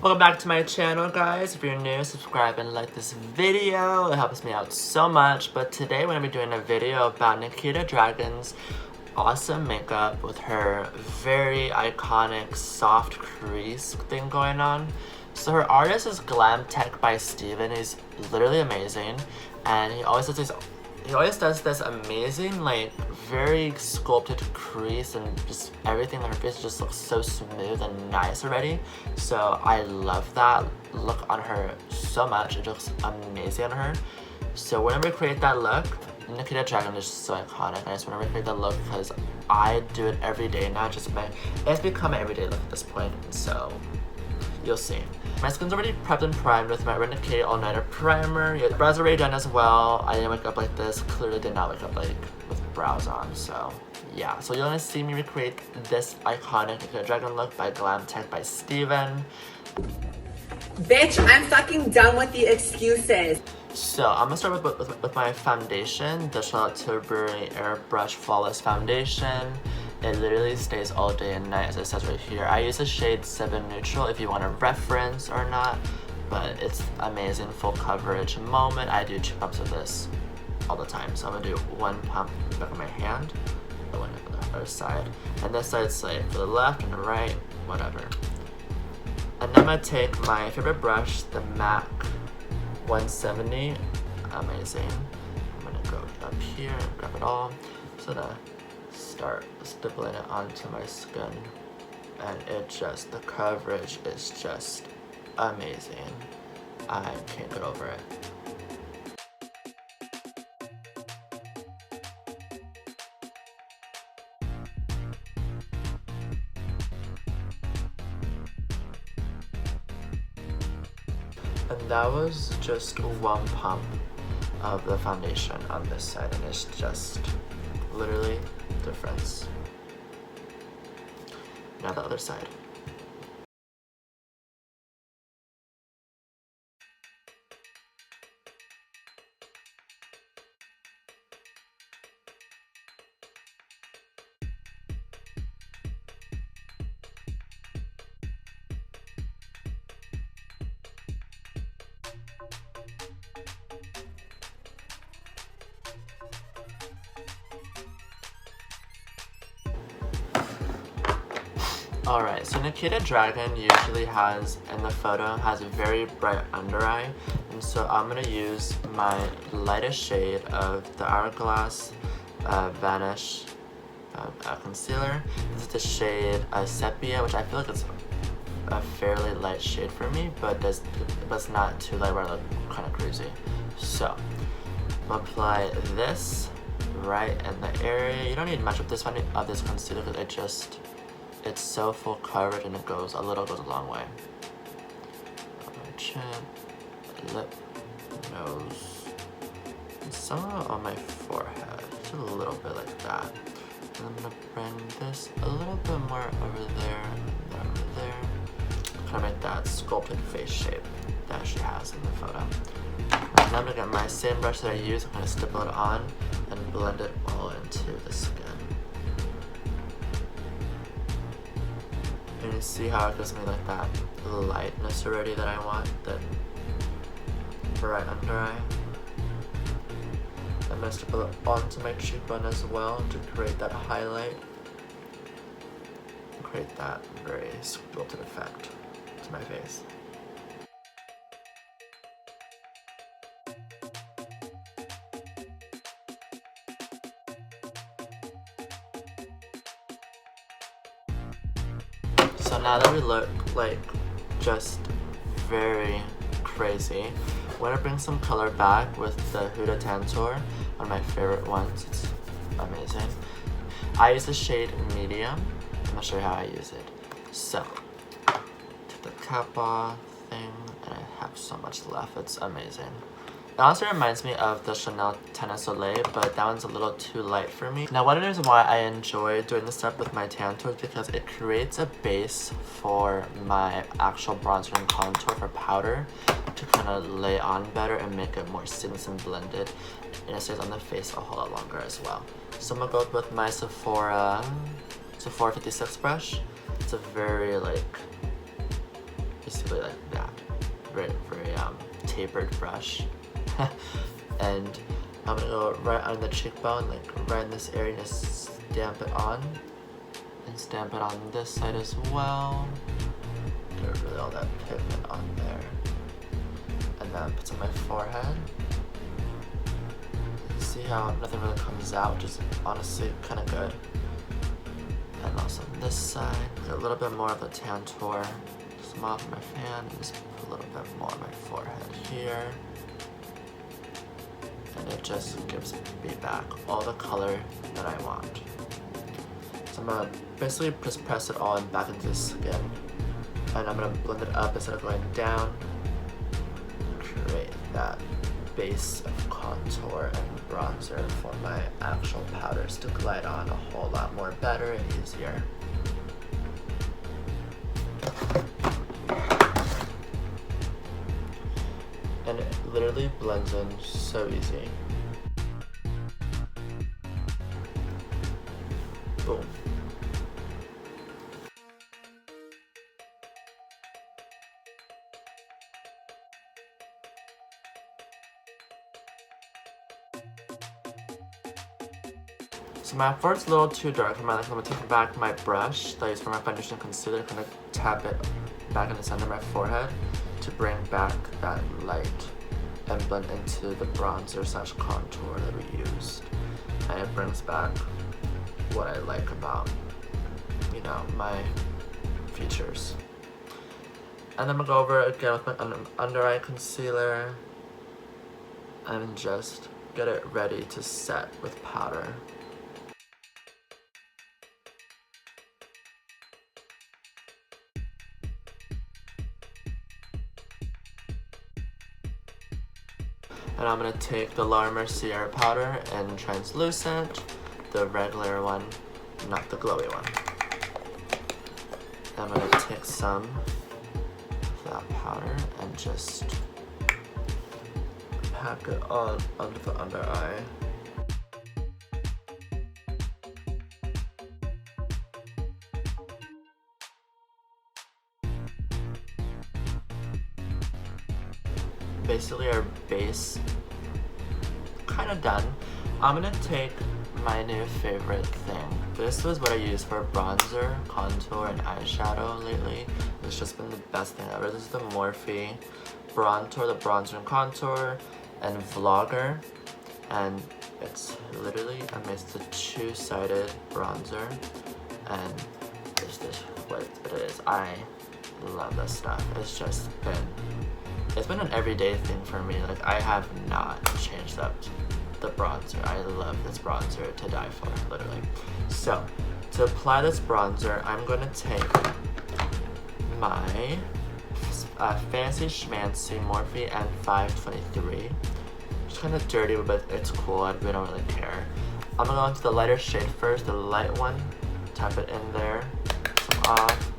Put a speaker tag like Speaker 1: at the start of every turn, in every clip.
Speaker 1: Welcome back to my channel, guys. If you're new, subscribe and like this video. It helps me out so much. But today we're going to be doing a video about Nikita Dragun's awesome makeup with her very iconic soft crease thing going on. So her artist is Glam by Steven. He's literally amazing, and he always does this amazing, like, very sculpted crease, and just everything on her face just looks so smooth and nice already. So I love that look on her so much. It looks amazing on her. So whenever I create that look, Nikita Dragun is just so iconic. I just want to recreate that look because I do it every day now. It's become an everyday look at this point. So you'll see. My skin's already prepped and primed with my Red Nikita All Nighter Primer. Your brows are already done as well. I didn't wake up like this. Clearly did not wake up like with brows on. So yeah. So you're gonna see me recreate this iconic Nikita Dragun look by Glam by Steven.
Speaker 2: Bitch, I'm fucking done with the excuses.
Speaker 1: So I'm gonna start with my foundation, the Tillburry Airbrush Flawless Foundation. It literally stays all day and night, as it says right here. I use the shade 7 Neutral if you want a reference or not, but it's amazing full coverage moment. I do 2 pumps of this all the time, so I'm gonna do 1 pump in the back of my hand, and 1 on the other side. And this side's like for the left and the right, whatever. And then I'm gonna take my favorite brush, the MAC 170, amazing. I'm gonna go up here and grab it all. So to start stippling it onto my skin, and the coverage is just amazing. I can't get over it. And that was just 1 pump of the foundation on this side, and it's just literally difference. Now the other side. Alright, so Nikita Dragun usually has, in the photo, has a very bright under eye, and so I'm going to use my lightest shade of the Hourglass Vanish concealer. This is the shade Sepia, which I feel like it's a fairly light shade for me, but it's not too light where I look kind of crazy. So, I'm going to apply this right in the area. You don't need much of this concealer because it's so full coverage, and a little goes a long way. On my chin, lip, nose, and some of it on my forehead. Just a little bit like that. And I'm gonna bring this a little bit more over there and over there. Kind of make that sculpted face shape that she has in the photo. And then I'm gonna get my same brush that I use. I'm gonna stipple it on and blend it all into the skin. And you see how it gives me like that lightness already that I want, that right under eye. I'm going to stipple it onto my cheekbone as well to create that highlight. Create that very sculpted effect to my face. So now that we look like just very crazy, I'm gonna bring some color back with the Huda Tantour, one of my favorite ones. It's amazing. I use the shade Medium. I'm gonna show you how I use it. So, take the cap off thing, and I have so much left. It's amazing. It honestly reminds me of the Chanel Tennis Soleil, but that one's a little too light for me. Now, one of the reasons why I enjoy doing this step with my Tantour is because it creates a base for my actual bronzer and contour for powder to kind of lay on better and make it more seamless and blended, and it stays on the face a whole lot longer as well. So I'm gonna go with my Sephora 56 brush. It's a very, like, basically like that. Very tapered brush. And I'm gonna go right on the cheekbone, like right in this area, just stamp it on. And stamp it on this side as well. Get rid of all that pigment on there. And then put on my forehead. See how nothing really comes out, which is honestly kind of good. And also on this side, get a little bit more of the Tantour. Just off my fan and just put a little bit more on my forehead here. And it just gives me back all the color that I want. So I'm gonna basically just press it all in back into the skin. And I'm gonna blend it up instead of going down. Create that base of contour and bronzer for my actual powders to glide on a whole lot more better and easier. And it literally blends in so easy. Boom. So my effort's a little too dark for my liking. I'm gonna take back my brush that I use for my foundation and concealer. I'm gonna tap it back in the center of my forehead to bring back that light and blend into the bronzer slash contour that we used. And it brings back what I like about, you know, my features. And then I'm gonna go over again with my under eye concealer and just get it ready to set with powder. And I'm gonna take the Laura Mercier powder in translucent, the regular one, not the glowy one. And I'm gonna take some of that powder and just pack it on under the under eye. Basically our base kind of done. I'm gonna take my new favorite thing. This was what I use for bronzer, contour, and eyeshadow lately. It's just been the best thing ever. This is the Morphe Brontour, the bronzer and contour, and Vlogger. And it's literally a two-sided bronzer. And it's just what it is. I love this stuff. It's been an everyday thing for me. Like, I have not changed up the bronzer. I love this bronzer to die for, literally. So, to apply this bronzer, I'm gonna take my Fancy Schmancy Morphe M523. It's kind of dirty, but it's cool. We don't really care. I'm gonna go into the lighter shade first, the light one. Tap it in there, some off.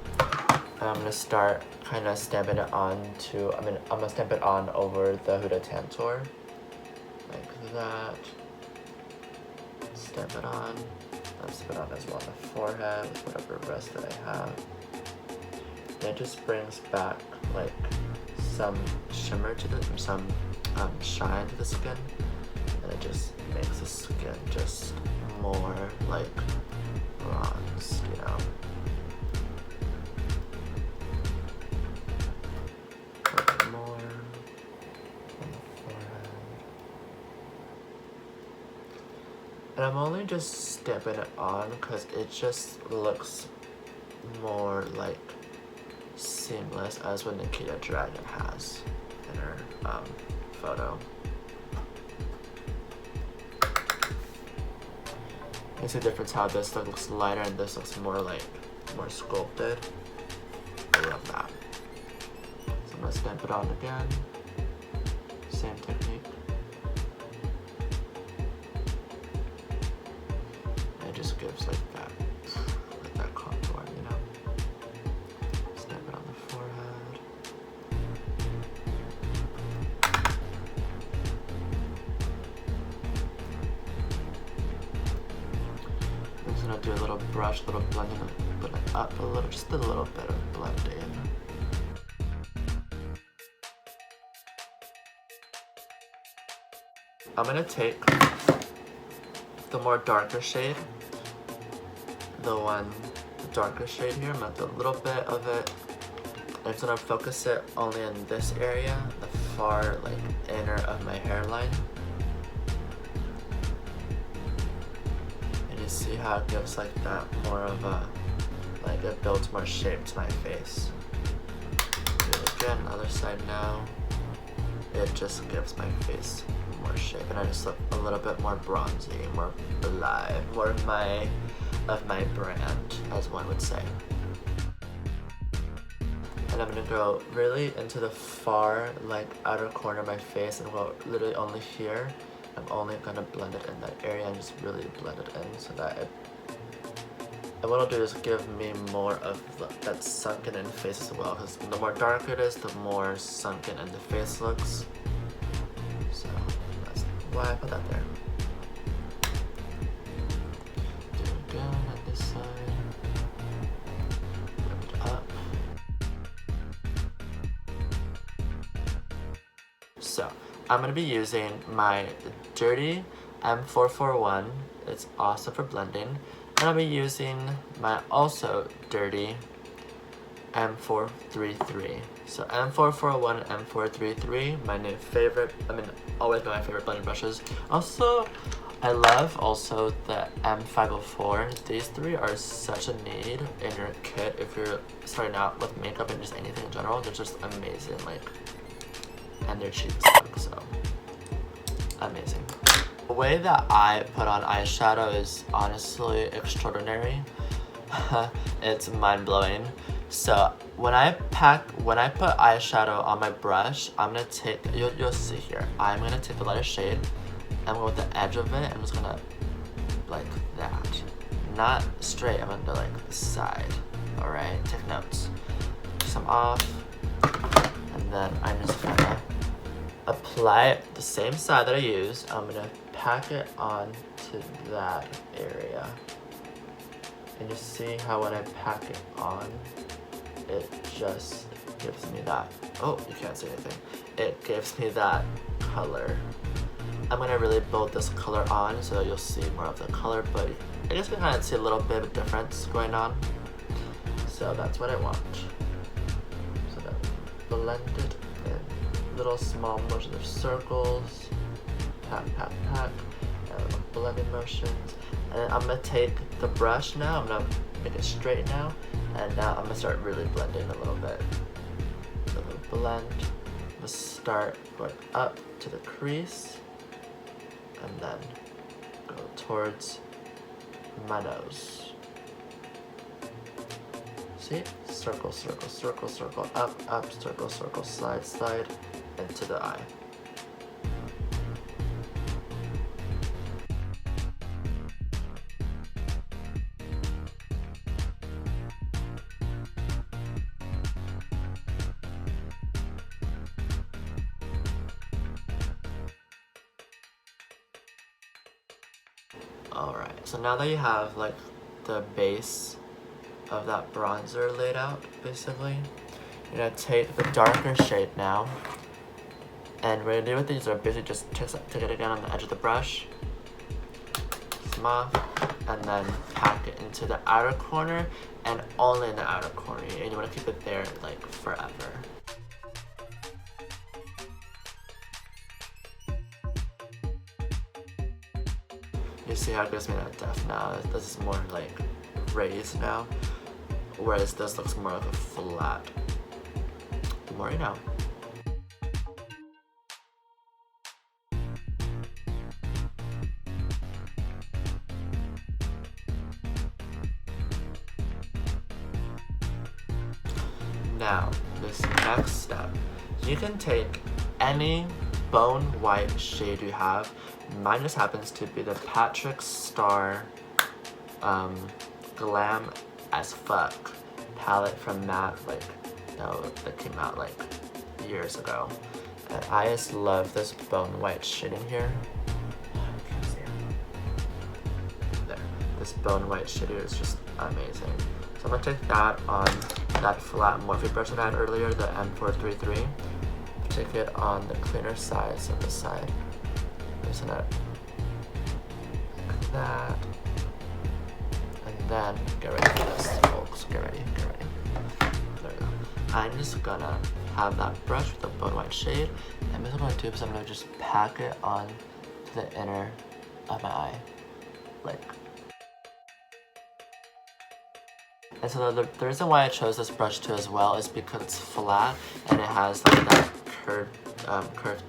Speaker 1: And I'm gonna start kind of stamping it on to, I'm gonna stamp it on over the Huda Tantour. Like that. Stamp it on. I'll stamp it on as well on the forehead with whatever rest that I have. And it just brings back like some shimmer to or some shine to the skin. And it just makes the skin just more like bronzed, you know. And I'm only just stamping it on because it just looks more like seamless as what Nikita Dragun has in her photo. You see the difference how this looks lighter and this looks more sculpted. I love that. So I'm gonna stamp it on again. Same technique. It just gives like that contour, you know. Stamp it on the forehead. I'm just gonna do a little brush, a little blending, blend it up a little, just a little bit of blending. I'm gonna take the more darker shade, the darker shade here. I'm gonna do a little bit of it. I'm just gonna focus it only in this area, the far like inner of my hairline. And you see how it gives like that more of a, like it builds more shape to my face. Do it again, other side now. It just gives my face more shape, and I just look a little bit more bronzy, more alive, more of my brand, as one would say. And I'm gonna go really into the far, like outer corner of my face, and go literally only here. I'm only gonna blend it in that area and just really blend it in so that it. And what I'll do is give me more of that sunken in face as well, because the more dark it is, the more sunken in the face looks. So that's why I put that there. Do it again on this side. Lift up. So I'm gonna be using my dirty M441. It's awesome for blending. And I'll be using my also dirty M433. So M441 and M433, my new favorite, always been my favorite blending brushes. Also, I love also the M504. These three are such a need in your kit if you're starting out with makeup and just anything in general. They're just amazing, like, and they're cheap as fuck, so amazing. The way that I put on eyeshadow is honestly extraordinary. It's mind-blowing. So when I put eyeshadow on my brush, I'm gonna take, you'll see here, I'm gonna take the lighter shade and go with the edge of it. I'm just gonna, like that. Not straight, I'm gonna do like the side. Alright, take notes. Some off, and then I'm just gonna apply the same side that I used. I'm gonna pack it on to that area. And you see how when I pack it on, it just gives me that, oh, you can't see anything. It gives me that color. I'm gonna really build this color on so that you'll see more of the color, but I guess we can kind of see a little bit of a difference going on. So that's what I want. So that blend it in little small motions of circles. Pat, pat, pat, and little blending motions. And I'm gonna take the brush now, I'm gonna make it straight now, and now I'm gonna start really blending a little bit. A little blend. I'm gonna start going up to the crease, and then go towards my nose. See? Circle, circle, circle, circle, up, up, circle, circle, slide, slide, into the eye. Alright, so now that you have like the base of that bronzer laid out, basically, you're gonna take the darker shade now, and what you're gonna do with these are basically just take it again on the edge of the brush, some off, and then pack it into the outer corner, and only in the outer corner, and you wanna keep it there like forever. You see how it gives me that depth now? This is more like raised now, whereas this looks more like a flat. The more you know. Now, this next step, you can take any bone white shade you have. Mine just happens to be the Patrick Star Glam as Fuck palette from Matte, like, that came out like years ago. And I just love this bone white shade in here. You can't see it. There. This bone white shade here is just amazing. So I'm gonna take that on that flat Morphe brush that I had earlier, the M433. Take it on the cleaner sides of the side. loosen it like that. And then get ready for this, folks. Get ready, get ready. There we go. I'm just gonna have that brush with the bone white shade. And what I'm gonna do is I'm gonna just pack it on to the inner of my eye. Like. And so the reason why I chose this brush too as well is because it's flat and it has like that curved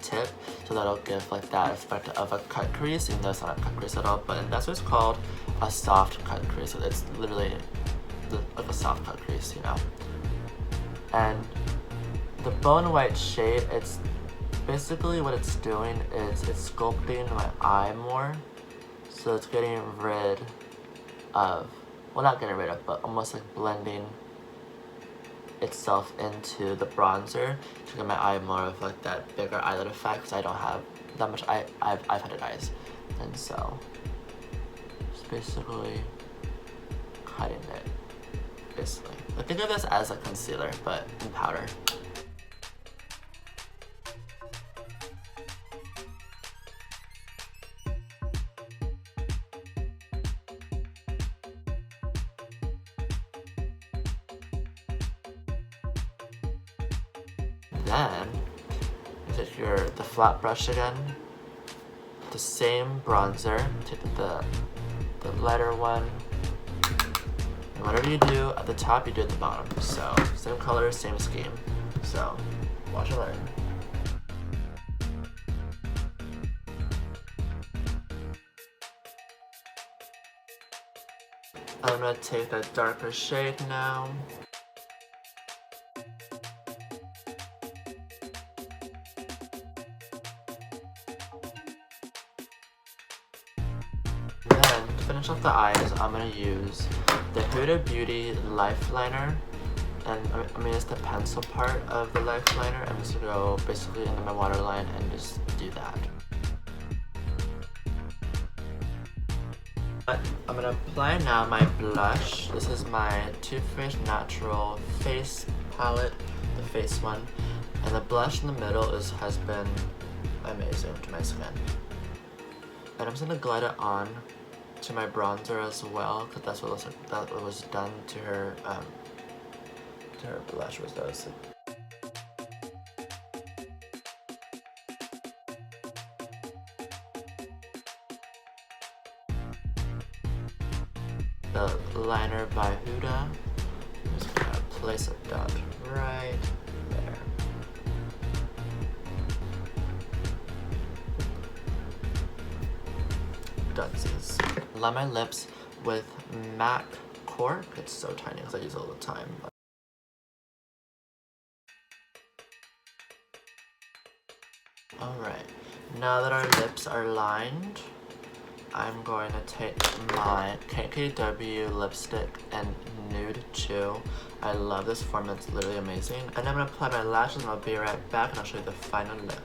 Speaker 1: tip, so that'll give like that effect of a cut crease, even though it's not a cut crease at all. But that's what's called a soft cut crease. So it's literally like a soft cut crease, you know. And the bone white shade, it's basically what it's doing is it's sculpting my eye more. So it's getting rid of, well, not getting rid of, but almost like blending itself into the bronzer to give my eye more of like that bigger eyelid effect, because I don't have that much I've had eyes. And so just basically cutting it, basically. I think of this as a concealer, but in powder. Then you take the flat brush again, the same bronzer, take the lighter one, and whatever you do at the top, you do at the bottom. So same color, same scheme. So watch and learn. I'm gonna take that darker shade now. Then, to finish off the eyes, I'm going to use the Huda Beauty Lipliner. And I mean, it's the pencil part of the Lipliner. I'm just going to go basically into my waterline and just do that. But I'm going to apply now my blush. This is my Too Faced Natural Face Palette, the face one. And the blush in the middle has been amazing to my skin. And I'm just gonna glide it on to my bronzer as well, because that's what was done to her blush. Was those. The liner by Huda. I'm just gonna place a dot right there. Dunsies. Line my lips with MAC Cork. It's so tiny because I use it all the time. Alright, now that our lips are lined, I'm going to take my KKW lipstick and Nude Chew. I love this formula, it's literally amazing. And I'm going to apply my lashes and I'll be right back and I'll show you the final look.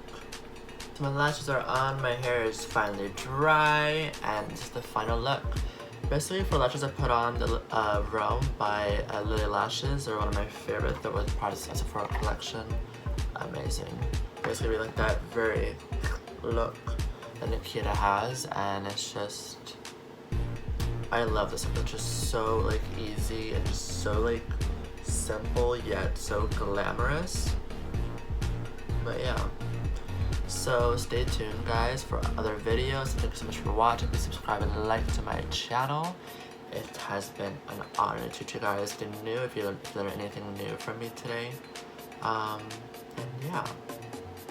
Speaker 1: So my lashes are on, my hair is finally dry, and this is the final look. Basically for lashes I put on the Rome by Lily Lashes. They're one of my favorites. They're with part of the Sephora collection. Amazing. Basically we like that very look that Nikita has, and it's just, I love this look. It's just so like easy and just so like simple yet so glamorous. But yeah. So stay tuned guys for other videos. Thank you so much for watching. Please subscribe and like to my channel. It has been an honor to teach you guys anything new if you learned anything new from me today. And yeah.